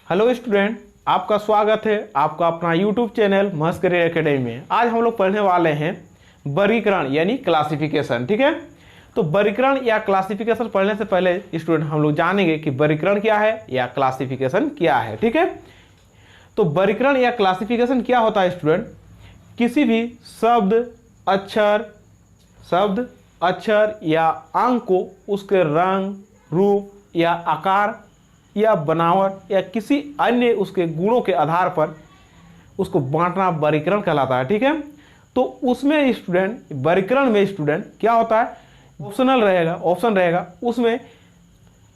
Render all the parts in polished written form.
Hello student, आपका स्वागत है आपका अपना यूट्यूब चैनल मस्त करियर एकेडमी में। आज हम लोग पढ़ने वाले हैं वर्गीकरण यानी क्लासिफिकेशन। ठीक है, तो वर्गीकरण या क्लासिफिकेशन पढ़ने से पहले स्टूडेंट हम लोग जानेंगे कि वर्गीकरण क्या है या क्लासिफिकेशन क्या है। ठीक है, तो वर्गीकरण या क्लासिफिकेशन क्या होता है स्टूडेंट? किसी भी शब्द, अक्षर या अंक को उसके रंग, रूप या आकार या बनावट या किसी अन्य उसके गुणों के आधार पर उसको बांटना वर्गीकरण कहलाता है। ठीक है, तो उसमें स्टूडेंट वर्गीकरण में स्टूडेंट क्या होता है, ऑप्शन रहेगा उसमें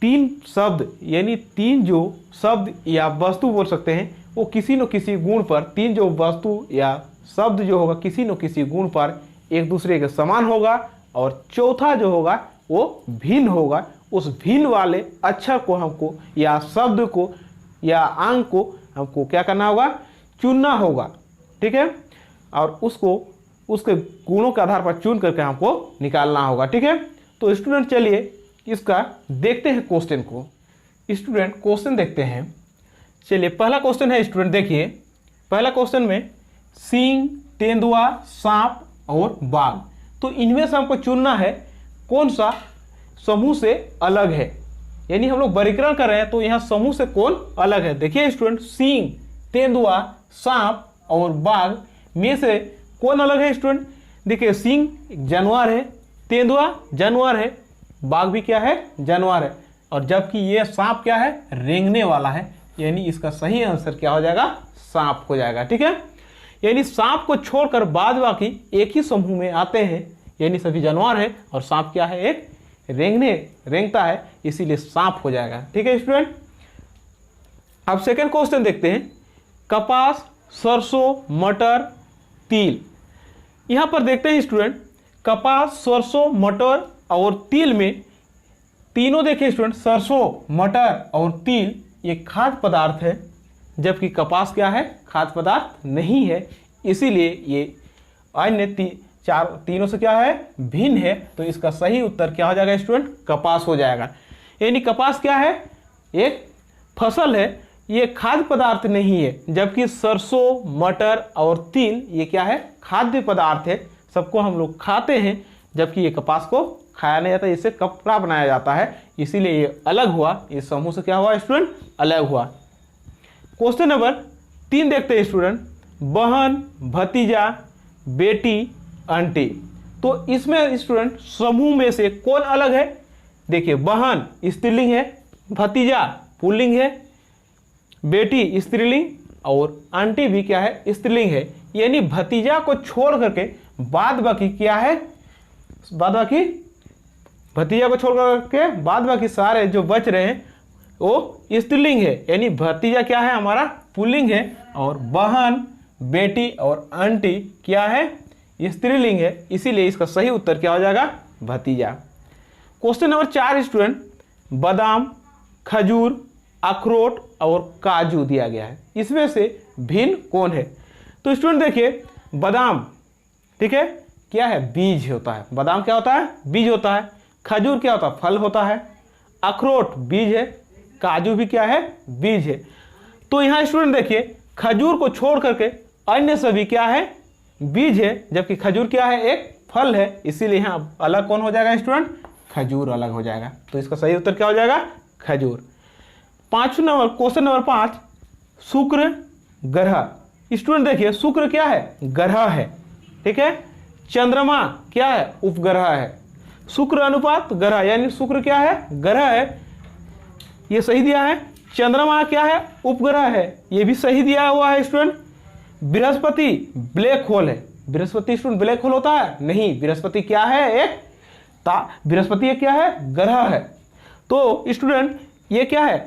तीन शब्द यानी तीन जो शब्द या वस्तु बोल सकते हैं वो किसी न किसी गुण पर, तीन जो वस्तु या शब्द जो होगा किसी न किसी गुण पर एक दूसरे के समान होगा, और चौथा जो होगा वो भिन्न होगा। उस भिन्न वाले अक्षर को हमको या शब्द को या अंक को हमको क्या करना होगा, चुनना होगा। ठीक है, और उसको उसके गुणों के आधार पर चुन करके हमको निकालना होगा। ठीक है, तो स्टूडेंट चलिए इसका देखते हैं क्वेश्चन को। स्टूडेंट क्वेश्चन देखते हैं। चलिए पहला क्वेश्चन है स्टूडेंट, देखिए पहला क्वेश्चन में सींग, तेंदुआ, सांप और बाघ, तो इनमें से हमको चुनना है कौन सा समूह से अलग है। यानी हम लोग वर्गीकरण कर रहे हैं तो यहाँ समूह से कौन अलग है। देखिए स्टूडेंट, सींग, तेंदुआ, सांप और बाघ में से कौन अलग है स्टूडेंट? देखिए सींग जानवर है, तेंदुआ जानवर है, बाघ भी क्या है, जानवर है, और जबकि ये सांप क्या है, रेंगने वाला है। यानी इसका सही आंसर क्या हो जाएगा, सांप हो जाएगा। ठीक है, यानी सांप को छोड़कर बाद बाकी एक ही समूह में आते हैं, यानी सभी जानवर है, और सांप क्या है, एक रेंगता है, इसीलिए सांप हो जाएगा। ठीक है स्टूडेंट, अब सेकंड क्वेश्चन देखते हैं। कपास, सरसों, मटर, तिल, यहां पर देखते हैं स्टूडेंट कपास, सरसों, मटर और तिल में तीनों देखिए स्टूडेंट, सरसों, मटर और तिल ये खाद्य पदार्थ है, जबकि कपास क्या है, खाद्य पदार्थ नहीं है, इसीलिए ये अन्य तीनों से क्या है, भिन्न है। तो इसका सही उत्तर क्या हो जाएगा स्टूडेंट, कपास हो जाएगा। यानी कपास क्या है, एक फसल है, ये खाद्य पदार्थ नहीं है, जबकि सरसों, मटर और तिल ये क्या है, खाद्य पदार्थ है, सबको हम लोग खाते हैं, जबकि ये कपास को खाया नहीं जाता, इससे कपड़ा बनाया जाता है, इसीलिए ये अलग हुआ, इस समूह से क्या हुआ स्टूडेंट, अलग हुआ। क्वेश्चन नंबर 3 देखते हैं स्टूडेंट। बहन, भतीजा, बेटी, आंटी, तो इसमें स्टूडेंट समूह में से कौन अलग है? देखिए बहन स्त्रीलिंग है, भतीजा पुल्लिंग है, बेटी स्त्रीलिंग और आंटी भी क्या है, स्त्रीलिंग है। यानी भतीजा को छोड़ करके बाद बाकी क्या है, भतीजा को छोड़ करके बाद बाकी सारे जो बच रहे हैं वो स्त्रीलिंग है। यानी भतीजा क्या है, हमारा पुल्लिंग है, और बहन, बेटी और आंटी क्या है, स्त्रीलिंग है, इसीलिए इसका सही उत्तर क्या हो जाएगा, भतीजा। Question number 4 student. बादाम, खजूर, अखरोट और काजू दिया गया है, इसमें से भिन्न कौन है? तो स्टूडेंट देखिए बादाम, ठीक है, क्या है, बीज होता है। बादाम क्या होता है, बीज होता है। खजूर क्या होता है, फल होता है। अखरोट बीज है, काजू भी क्या है, बीज है। तो यहाँ स्टूडेंट देखिए खजूर को छोड़ करके अन्य सभी क्या है, बीज है, जबकि खजूर क्या है, एक फल है, इसीलिए यहाँ अलग कौन हो जाएगा स्टूडेंट, खजूर अलग हो जाएगा। तो इसका सही उत्तर क्या हो जाएगा, खजूर। Question number 5। शुक्र, ग्रह, स्टूडेंट देखिए शुक्र क्या है, ग्रह है, ठीक है। चंद्रमा क्या है, उपग्रह है। शुक्र अनुपात ग्रह, यानी शुक्र क्या है, ग्रह है, ये सही दिया है। चंद्रमा क्या है, उपग्रह है, ये भी सही दिया हुआ है स्टूडेंट। बृहस्पति ब्लैक होल है। बृहस्पति स्टूडेंट ब्लैक होल होता है, नहीं, बृहस्पति क्या है, एक बृहस्पति क्या है, ग्रह है। तो स्टूडेंट ये क्या है,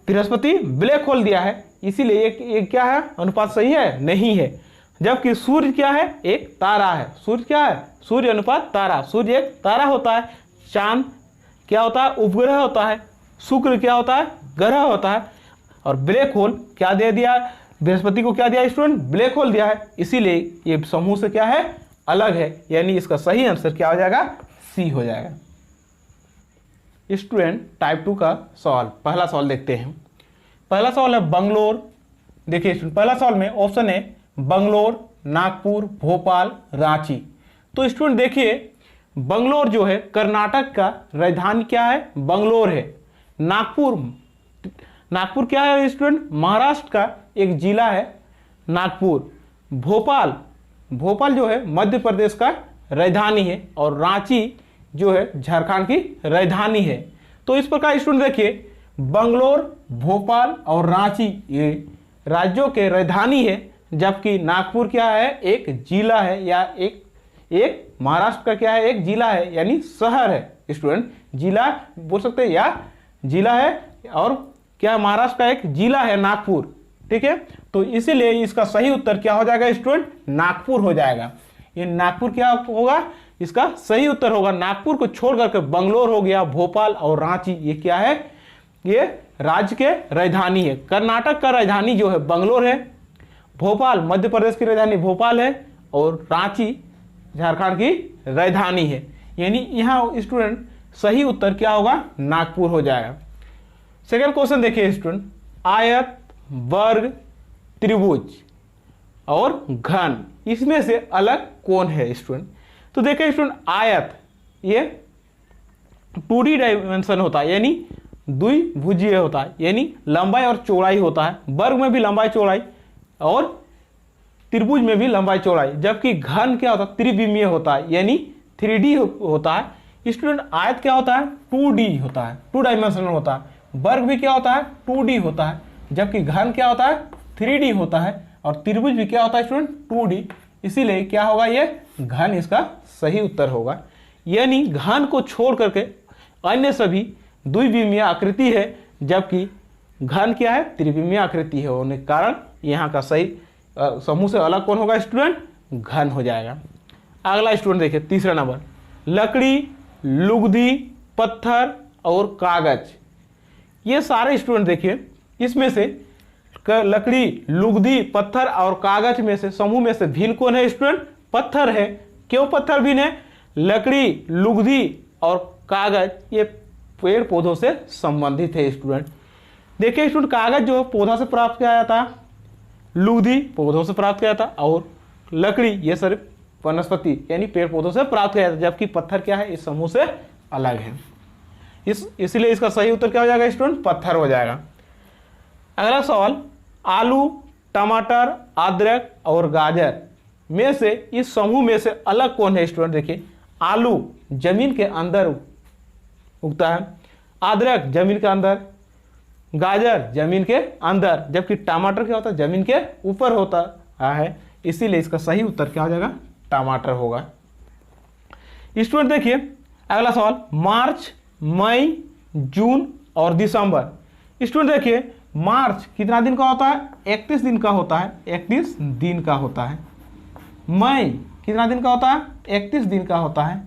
बृहस्पति ब्लैक होल दिया है, इसीलिए ये क्या है, अनुपात सही है, नहीं है। जबकि सूर्य क्या है, एक तारा है। सूर्य क्या है, सूर्य अनुपात तारा, सूर्य एक तारा होता है। चांद क्या होता है, उपग्रह होता है। शुक्र क्या होता है, ग्रह होता है। और ब्लैक होल क्या दे दिया, बृहस्पति को क्या दिया स्टूडेंट, ब्लैक होल दिया है, इसीलिए ये समूह से क्या है, अलग है। यानी इसका सही आंसर क्या हो जाएगा, सी हो जाएगा। स्टूडेंट टाइप 2 का सवाल, पहला सवाल देखते हैं। पहला सवाल है बंगलोर। देखिए स्टूडेंट, पहला सवाल में ऑप्शन है बंगलोर, नागपुर, भोपाल, रांची। तो स्टूडेंट देखिए, बंगलोर जो है कर्नाटक का राजधानी क्या है, बंगलोर है। नागपुर क्या है स्टूडेंट, महाराष्ट्र का एक जिला है नागपुर। भोपाल जो है मध्य प्रदेश का राजधानी है, और रांची जो है झारखंड की राजधानी है। तो इस प्रकार स्टूडेंट देखिए, बंगलोर, भोपाल और रांची ये राज्यों के राजधानी है, जबकि नागपुर क्या है, एक जिला है, या एक महाराष्ट्र का क्या है, एक जिला है, यानी शहर है स्टूडेंट। जिला बोल सकते हैं, या जिला है, और क्या महाराष्ट्र का एक जिला है नागपुर। ठीक है, तो इसीलिए इसका सही उत्तर क्या हो जाएगा स्टूडेंट, नागपुर हो जाएगा। ये नागपुर क्या होगा, इसका सही उत्तर होगा। नागपुर को छोड़ करके बंगलोर हो गया, भोपाल और रांची ये क्या है, ये राज्य के राजधानी है। कर्नाटक का राजधानी जो है बंगलोर है, भोपाल मध्य प्रदेश की राजधानी भोपाल है, और रांची झारखंड की राजधानी है। यानी यहाँ स्टूडेंट सही उत्तर क्या होगा, नागपुर हो जाएगा। सेकंड क्वेश्चन देखिए स्टूडेंट, आयत, वर्ग, त्रिभुज और घन, इसमें से अलग कौन है स्टूडेंट। तो देखिए स्टूडेंट, आयत ये 2D डायमेंशन होता है, यानी द्विभुजीय होता है, यानी लंबाई और चौड़ाई होता है। वर्ग में भी लंबाई चौड़ाई, और त्रिभुज में भी लंबाई चौड़ाई। जबकि घन क्या होता है, त्रिविमीय होता है, यानी 3D होता है। स्टूडेंट आयत क्या होता है, 2D होता है, 2 डायमेंशनल होता है। वर्ग भी क्या होता है, 2D होता है, जबकि घन क्या होता है, 3D होता है, और त्रिभुज भी क्या होता है स्टूडेंट, 2D। इसीलिए क्या होगा, ये घन इसका सही उत्तर होगा। यानी घन को छोड़ करके अन्य सभी द्विविमीय आकृति है, जबकि घन क्या है, त्रिविमीय आकृति है होने के कारण यहाँ का सही समूह से अलग कौन होगा स्टूडेंट, घन हो जाएगा। अगला स्टूडेंट देखिए, तीसरा नंबर, लकड़ी, लुगदी, पत्थर और कागज। ये सारे स्टूडेंट देखिए, इसमें से लकड़ी, लुगदी, पत्थर और कागज में से समूह में से भिन्न कौन है स्टूडेंट, पत्थर है। क्यों पत्थर भिन्न है, लकड़ी, लुगदी और कागज ये पेड़ पौधों से संबंधित है स्टूडेंट। देखिए स्टूडेंट, कागज जो पौधा से प्राप्त किया जाता है, लुगदी पौधों से प्राप्त किया जाता, और लकड़ी ये सिर्फ वनस्पति यानी पेड़ पौधों से प्राप्त किया जाता, जबकि पत्थर क्या है, इस समूह से अलग है। इसलिए इसका सही उत्तर क्या हो जाएगा स्टूडेंट, पत्थर हो जाएगा। अगला सवाल, आलू, टमाटर, अदरक और गाजर में से इस समूह में से अलग कौन है स्टूडेंट। देखिए, आलू जमीन के अंदर उगता है, अदरक जमीन के अंदर, गाजर जमीन के अंदर, जबकि टमाटर क्या होता है, जमीन के ऊपर होता है। इसीलिए इसका सही उत्तर क्या हो जाएगा, टमाटर होगा। स्टूडेंट देखिए अगला सवाल, मार्च, मई, जून और दिसंबर। स्टूडेंट देखिए, मार्च कितना दिन का होता है, 31 दिन का होता है, 31 दिन का होता है। मई कितना दिन का होता है, 31 दिन का होता है,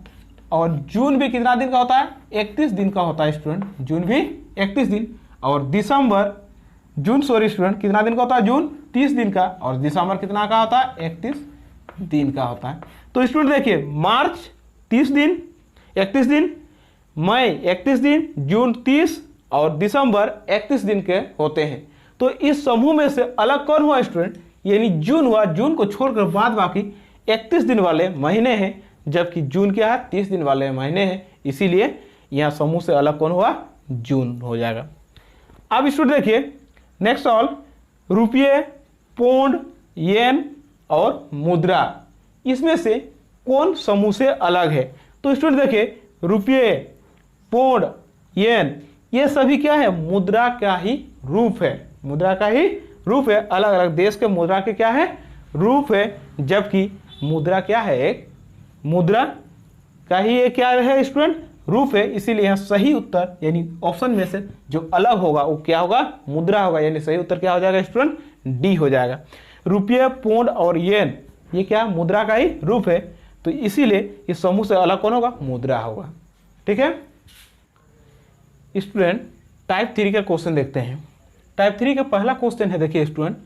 और जून भी कितना दिन का होता है, 31 दिन का होता है स्टूडेंट, जून भी 31 दिन। और जून स्टूडेंट कितना दिन का होता है, जून 30 दिन का, और दिसंबर कितना का होता है, 31 दिन का होता है। तो स्टूडेंट देखिए, मार्च 30 दिन, 31 दिन, मई 31 दिन, जून 30 और दिसंबर 31 दिन के होते हैं। तो इस समूह में से अलग कौन हुआ स्टूडेंट, यानी जून हुआ। जून को छोड़कर बाद बाकी 31 दिन वाले महीने हैं, जबकि जून क्या है, 30 दिन वाले महीने हैं। इसीलिए यहाँ समूह से अलग कौन हुआ, जून हो जाएगा। अब स्टूडेंट देखिए नेक्स्ट सवाल, रुपये, पौंड, येन और मुद्रा, इसमें से कौन समूह से अलग है। तो स्टूडेंट देखिए, रुपये, पौंड, येन ये सभी क्या है, मुद्रा का ही रूप है, मुद्रा का ही रूप है। अलग अलग देश के मुद्रा के क्या है, रूप है, जबकि मुद्रा क्या है, एक मुद्रा का ही एक क्या है स्टूडेंट, रूप है। इसीलिए यहाँ सही उत्तर यानी ऑप्शन में से जो अलग होगा वो क्या होगा, मुद्रा होगा। यानी सही उत्तर क्या हो जाएगा स्टूडेंट, डी हो जाएगा। रुपये, पौंड और येन ये क्या मुद्रा का ही रूप है, तो इसीलिए इस समूह से अलग कौन होगा, मुद्रा होगा। ठीक है स्टूडेंट, टाइप 3 का क्वेश्चन देखते हैं। टाइप 3 का पहला क्वेश्चन है, देखिए स्टूडेंट,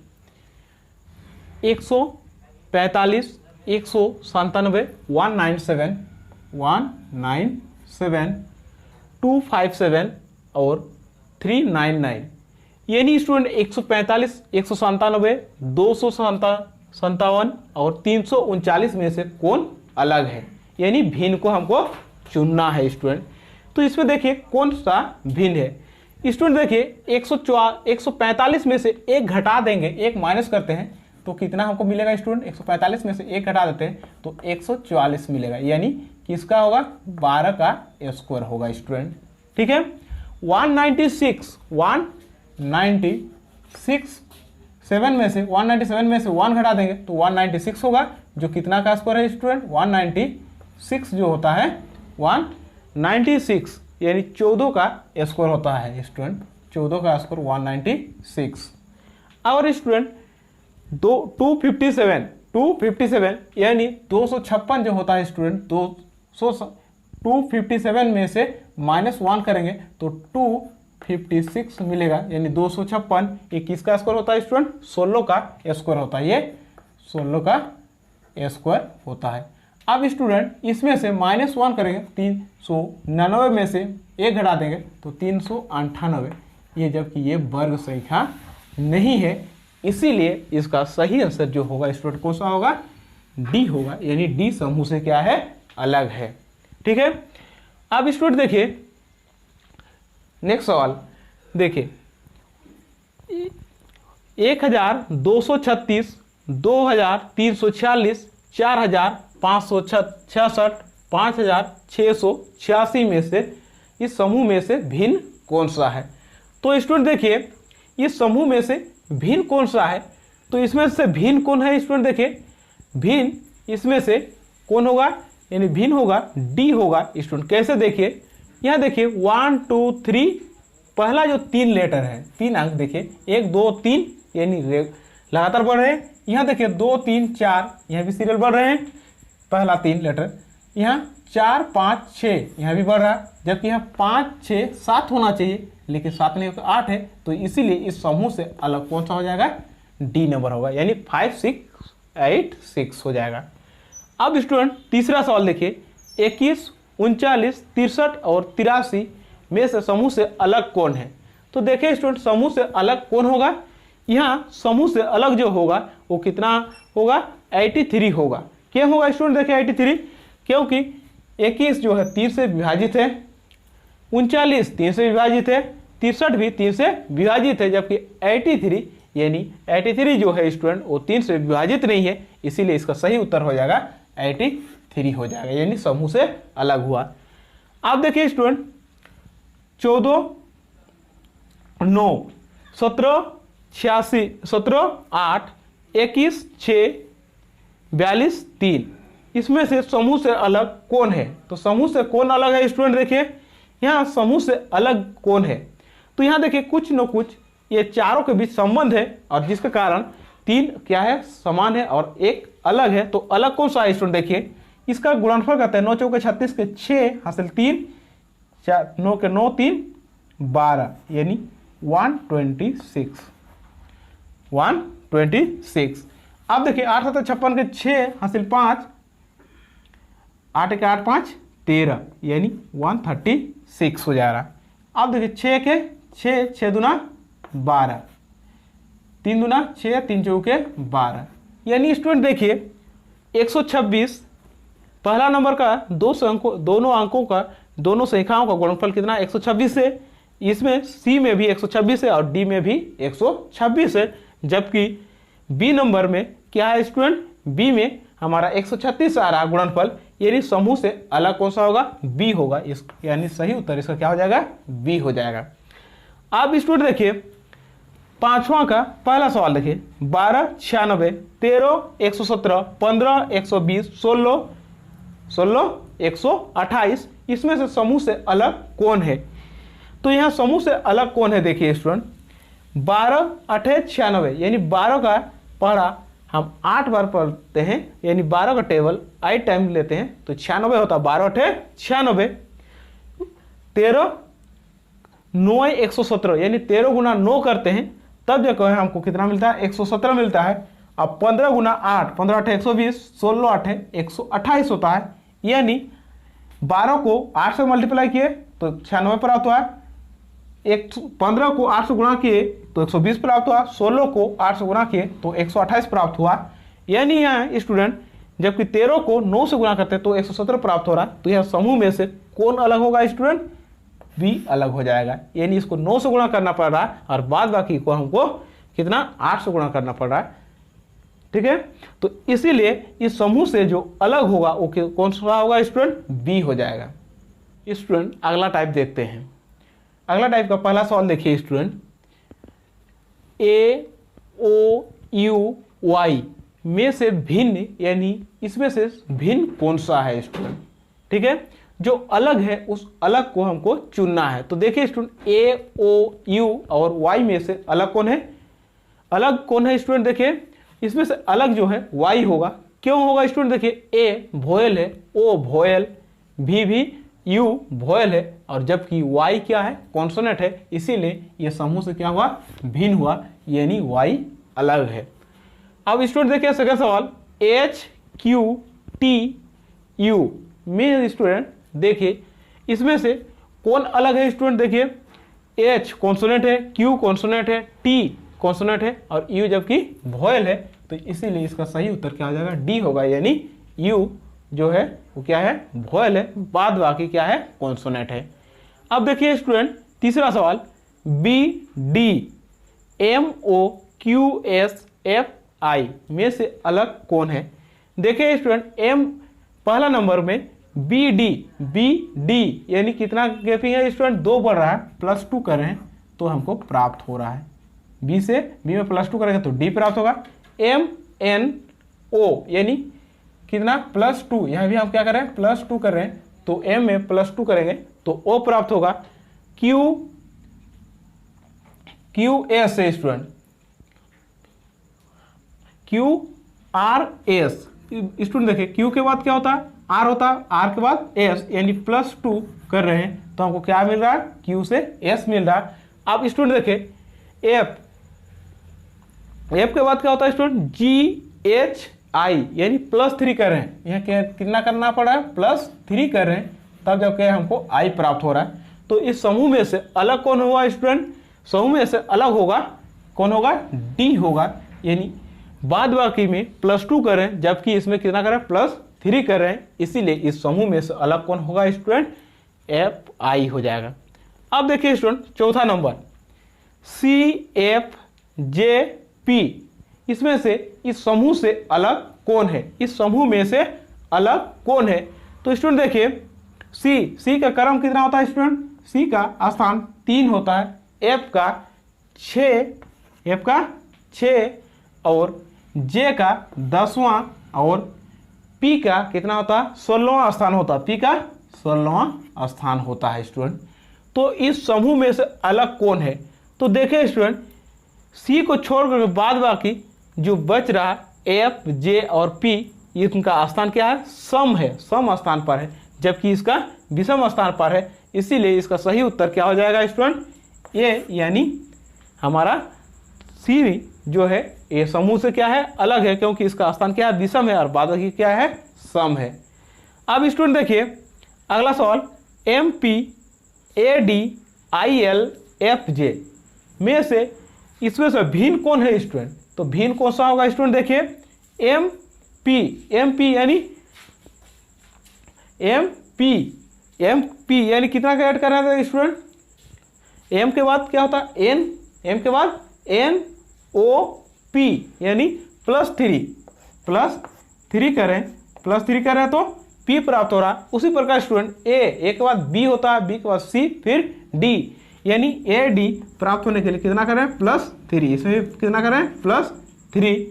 145, 197, 197, 197, 257 और 399 यानी स्टूडेंट 145, 197, 257 और 339 में से कौन अलग है, यानी भिन्न को हमको चुनना है स्टूडेंट। तो इसमें देखिए कौन सा भिन्न है स्टूडेंट। देखिए 145 में से एक घटा देंगे, एक माइनस करते हैं तो कितना हमको मिलेगा स्टूडेंट। 145 में से एक घटा देते हैं तो 144 मिलेगा, यानी किसका होगा 12 का स्क्वायर होगा स्टूडेंट। ठीक है। 196 7 में से 197 में से 1 घटा देंगे तो 196 होगा, जो कितना का स्क्वायर है स्टूडेंट 196 जो होता है 196 यानी 14 का स्क्वायर होता है स्टूडेंट। 14 का स्क्वायर 196। और स्टूडेंट 257 यानी 256 जो होता है स्टूडेंट 257 में से -1 करेंगे तो 256 मिलेगा, यानी 256। ये किसका स्क्वायर होता है स्टूडेंट 16 का स्क्वायर होता है, ये 16 का स्क्वायर होता है। अब स्टूडेंट इसमें से -1 करेंगे 399 में से एक घटा देंगे तो 398, ये जबकि ये वर्ग संख्या नहीं है, इसीलिए इसका सही आंसर जो होगा स्टूडेंट कौन सा होगा डी होगा, यानी डी समूह से क्या है अलग है। ठीक है। अब स्टूडेंट देखिए नेक्स्ट सवाल देखिए 1236, 2346, 4566, 5686 में से इस समूह में से भिन्न कौन सा है। तो स्टूडेंट देखिए इस समूह में से भिन्न कौन सा है, तो इसमें से भिन्न कौन है स्टूडेंट। देखिए भिन्न इसमें से कौन होगा, यानी भिन्न होगा डी होगा स्टूडेंट। कैसे देखिए यहाँ देखिए 1 2 3 पहला जो 3 लेटर है 3 अंक देखिए 1 2 3 यानी लगातार बढ़ रहे हैं। यहाँ देखिए 2 3 4 यहाँ भी सीरियल बढ़ रहे हैं, पहला 3 लेटर। यहाँ 4 5 6 यहाँ भी बढ़ रहा है, जबकि यहाँ 5 6 7 होना चाहिए, लेकिन 7 नहीं 8 है, तो इसीलिए इस समूह से अलग कौन सा हो जाएगा डी नंबर होगा, यानी 5 6 8 6 हो जाएगा। अब स्टूडेंट तीसरा सवाल देखिए 21 39 63 और 83 में से समूह से अलग कौन है। तो देखिए स्टूडेंट समूह से अलग कौन होगा, यहाँ समूह से अलग जो होगा वो कितना होगा 83 होगा। क्या होगा स्टूडेंट देखिए 83, क्योंकि 21 जो है 3 से विभाजित है, 39 3 से विभाजित है, 63 भी 3 से विभाजित है, जबकि 83 यानी 83 जो है स्टूडेंट वो 3 से विभाजित नहीं है, इसीलिए इसका सही उत्तर हो जाएगा 83 हो जाएगा, यानी समूह से अलग हुआ। अब देखिए स्टूडेंट 14 9 17 86 17 8 21 6 42 3 इसमें से समूह से अलग कौन है। तो समूह से कौन अलग है स्टूडेंट देखिए यहाँ समूह से अलग कौन है, तो यहाँ देखिए कुछ न कुछ ये चारों के बीच संबंध है, और जिसके कारण 3 क्या है समान है और 1 अलग है। तो अलग कौन सा है स्टूडेंट देखिए इसका गुणनफल करते हैं 9 चौके 36 के 6 हासिल 3 9 के 9 3 12 यानी 126। अब देखिए 8 7 56 के 6 हासिल 5 8 के 8 5 13 यानी 136 हो जा रहा। अब देखिए 6 के 6 दूना 12 3 दूना 6 3 चौके 12 यानी स्टूडेंट देखिए 126 पहला नंबर का दोनों अंकों का दोनों संख्याओं का गुणनफल कितना 126 है। इसमें सी में भी 126 है और डी में भी 126 है, जबकि बी नंबर में क्या है स्टूडेंट बी में हमारा 136 आ रहा गुणनफल, यानी समूह से अलग कौन सा होगा बी होगा, इस यानी सही उत्तर इसका क्या हो जाएगा बी हो जाएगा। अब स्टूडेंट देखिए पांचवा का पहला सवाल देखिए 12 96 13 117 15 120 16 128 इसमें से समूह से अलग कौन है। तो यहाँ समूह से अलग कौन है देखिए स्टूडेंट 12 8 96 यानी 12 का पढ़ा हम 8 बार पढ़ते हैं, यानी 12 का टेबल 8 टाइम लेते हैं तो 96 होता है 12 8 96 13 9 117 यानी 13 गुना 9 करते हैं तब जो कहे हमको कितना मिलता है 117 मिलता है। अब 15 गुना 8 15 8 120 16 8 128 होता है, यानी 12 को 8 से मल्टीप्लाई किए तो 96 पर आता है, 15 को 8 से गुणा किए तो 120 प्राप्त हुआ, 16 को 8 से गुना किए तो 128 प्राप्त हुआ। यानी यहाँ स्टूडेंट जबकि 13 को 9 से गुना करते तो 117 प्राप्त हो रहा। तो यह समूह में से कौन अलग होगा स्टूडेंट? बी अलग हो जाएगा। यानी इसको 9 से गुणा करना पड़ रहा है और बाद बाकी को हमको कितना 8 से गुणा करना पड़ रहा है। ठीक है, तो इसीलिए इस समूह से जो अलग होगा वो कौन सा होगा स्टूडेंट? बी हो जाएगा। स्टूडेंट अगला टाइप देखते हैं। अगला टाइप का पहला सवाल देखिए student, A O U Y में से भिन्न यानी इसमें से भिन्न कौन सा है स्टूडेंट? ठीक है, जो अलग है उस अलग को हमको चुनना है। तो देखिए स्टूडेंट ए ओ यू और वाई में से अलग कौन है? अलग कौन है स्टूडेंट? देखिए इसमें से अलग जो है वाई होगा। क्यों होगा स्टूडेंट? देखिए ए वोयल है, ओ वोयल, भी यू वोयल है और जबकि वाई क्या है? कॉन्सोनेंट है। इसीलिए ये समूह से क्या हुआ? भिन्न हुआ, यानी वाई अलग है। अब स्टूडेंट देखिए सेकंड सवाल, एच क्यू टी यू में स्टूडेंट देखिए इसमें से कौन अलग है स्टूडेंट? देखिए एच कॉन्सोनेंट है, क्यू कॉन्सोनेंट है, टी कॉन्सोनेंट है और यू जबकि वोयल है। तो इसीलिए इसका सही उत्तर क्या हो जाएगा? डी होगा। यानी यू जो है वो क्या है? वोयल है, बाद बाकी क्या है? कॉन्सोनेंट है। अब देखिए स्टूडेंट तीसरा सवाल, B D M O Q S F I में से अलग कौन है? देखिए स्टूडेंट एम पहला नंबर में बी डी यानी कितना गैपिंग है स्टूडेंट? 2 बढ़ रहा है, +2 कर रहे हैं तो हमको प्राप्त हो रहा है। बी से बी में +2 करेंगे तो डी प्राप्त होगा। एम एन ओ यानी कितना? +2, यहाँ भी हम क्या कर रहे हैं? +2 कर रहे हैं तो एम में +2 करेंगे तो ओ प्राप्त होगा। क्यू एस है student, Q R S student देखिए क्यू के बाद क्या होता है? आर होता है, आर के बाद एस यानी +2 कर रहे हैं तो हमको क्या मिल रहा है? क्यू से एस मिल रहा है। अब स्टूडेंट देखिए एफ के बाद क्या होता है स्टूडेंट? जी एच आई यानी +3 कर रहे हैं। यहाँ कितना करना पड़ा है? +3 कर रहे हैं तब जब क्या हमको आई प्राप्त हो रहा है। तो इस समूह में से अलग कौन होगा स्टूडेंट? समूह में से अलग होगा कौन होगा? डी होगा। यानी बाद बाकी में +2 कर रहे हैं जबकि इसमें कितना कर रहे हैं? +3 कर रहे हैं। इसीलिए इस समूह में से अलग कौन होगा स्टूडेंट? एफ आई हो जाएगा। अब देखिए स्टूडेंट चौथा नंबर, सी एफ जे पी इसमें से इस समूह से अलग कौन है? इस समूह में से अलग कौन है? तो स्टूडेंट देखिए सी का क्रम कितना होता है स्टूडेंट? सी का स्थान 3 होता है, एफ का 6 और जे का 10वां और पी का कितना होता है? 16वां स्थान होता है। पी का 16वां स्थान होता है स्टूडेंट। तो इस समूह में से अलग कौन है? तो देखिए स्टूडेंट सी को छोड़कर बाद बाकी जो बच रहा एफ जे और पी इनका स्थान क्या है? सम है, सम स्थान पर है जबकि इसका विषम स्थान पर है। इसीलिए इसका सही उत्तर क्या हो जाएगा स्टूडेंट? ए यानी हमारा सी जो है ये समूह से क्या है? अलग है क्योंकि इसका स्थान क्या है? विषम है और बाद बाकी क्या है? सम है। अब स्टूडेंट देखिए अगला सवाल, M P A D I L F J में से इसमें से भिन्न कौन है स्टूडेंट? तो भिन्न कौन सा होगा स्टूडेंट? देखिए एम पी यानी कितना का ऐड करना था स्टूडेंट? एम के बाद क्या होता है? एन, एम के बाद एन ओ पी यानी +3 करें तो पी प्राप्त हो रहा। उसी प्रकार स्टूडेंट ए के बाद बी होता है, बी के बाद सी फिर डी यानी ए डी प्राप्त होने के लिए कितना करें? +3। इसमें कितना करें? +3।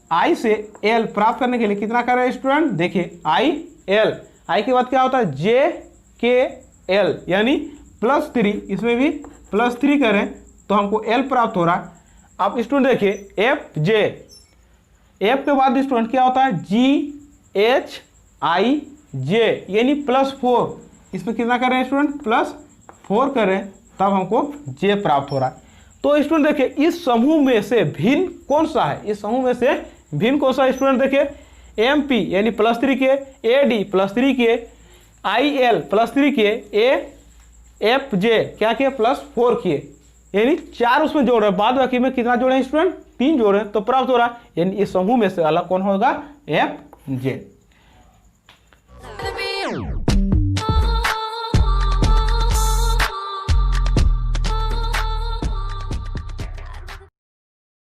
आई से एल प्राप्त करने के लिए कितना करें स्टूडेंट? देखिए आई के बाद क्या होता है? जे के एल यानी +3, इसमें भी +3 करें तो हमको एल प्राप्त हो रहा। अब स्टूडेंट देखिए एफ के बाद स्टूडेंट क्या होता है? जी एच आई जे यानी +4, इसमें कितना करें स्टूडेंट? +4 करें तब हमको जे प्राप्त हो रहा है। तो स्टूडेंट देखिए इस समूह में से भिन्न कौन सा है? इस समूह में से भिन्न कौन सा स्टूडेंट? देखिए एम पी यानी +3 के, ए डी +3 के, आई एल +3 के, एफ जे क्या किए +4 किए, यानी 4 उसमें जोड़ रहे हैं, बाद बाकी में कितना जोड़े हैं स्टूडेंट 3 जोड़े हैं, तो प्राप्त हो रहा है, यानी इस समूह में से अलग कौन होगा एफ जे।